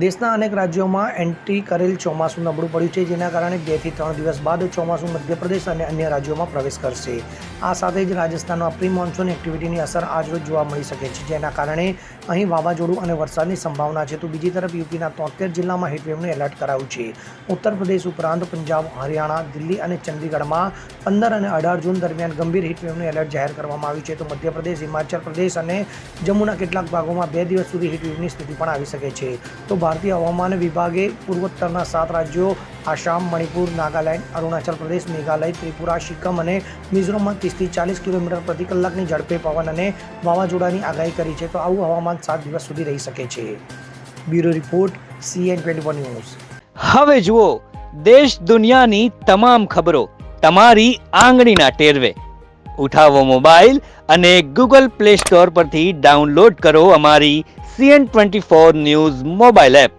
દેશના અનેક રાજ્યોમાં એન્ટ્રી કરેલ ચોમાસું નબળું પડ્યું છે, જેના કારણે 2 થી 3 દિવસ બાદ ચોમાસું મધ્યપ્રદેશ અને અન્ય રાજ્યોમાં પ્રવેશ કરશે. આ સાથે જ રાજસ્થાનમાં પ્રી મોન્સૂન એક્ટિવિટીની અસર આજરોજ જોવા મળી શકે છે, જેના કારણે અહીં વાવાઝોડું અને વરસાદની સંભાવના છે. તો બીજી તરફ યુપીના 73 જિલ્લામાં હીટવેવનું એલર્ટ કરાયું છે. ઉત્તર પ્રદેશ ઉપરાંત પંજાબ, હરિયાણા, દિલ્હી અને ચંદીગઢમાં 15 અને 18 જૂન દરમિયાન ગંભીર હીટવેવનું એલર્ટ જાહેર કરવામાં આવ્યું છે. તો મધ્યપ્રદેશ, હિમાચલ પ્રદેશ અને જમ્મુના કેટલાક ભાગોમાં 2 દિવસ સુધી હીટવેવની સ્થિતિ પણ આવી શકે છે. તો ભારતીય હવામાન વિભાગે પૂર્વોત્તરના 7 રાજ્યો આસામ, મણિપુર, નાગાલેન્ડ, અરુણાચલ પ્રદેશ, મેઘાલય, ત્રિપુરા, સિક્કમ અને મિઝોરમમાં 30 થી 40 કિલોમીટર પ્રતિ કલાકની ઝડપે પવન અને વાવાઝોડાની આગાહી કરી છે. તો આવું હવામાન 7 દિવસ સુધી રહી શકે છે. Bureau report, CN24 news. હવે જુઓ દેશ દુનિયાની તમામ ખબરો તમારી આંગળીના ટેરવે. ઉઠાવો મોબાઈલ અને ગૂગલ પ્લે સ્ટોર પરથી ડાઉનલોડ કરો અમારી CN24 ન્યૂઝ મોબાઈલ એપ.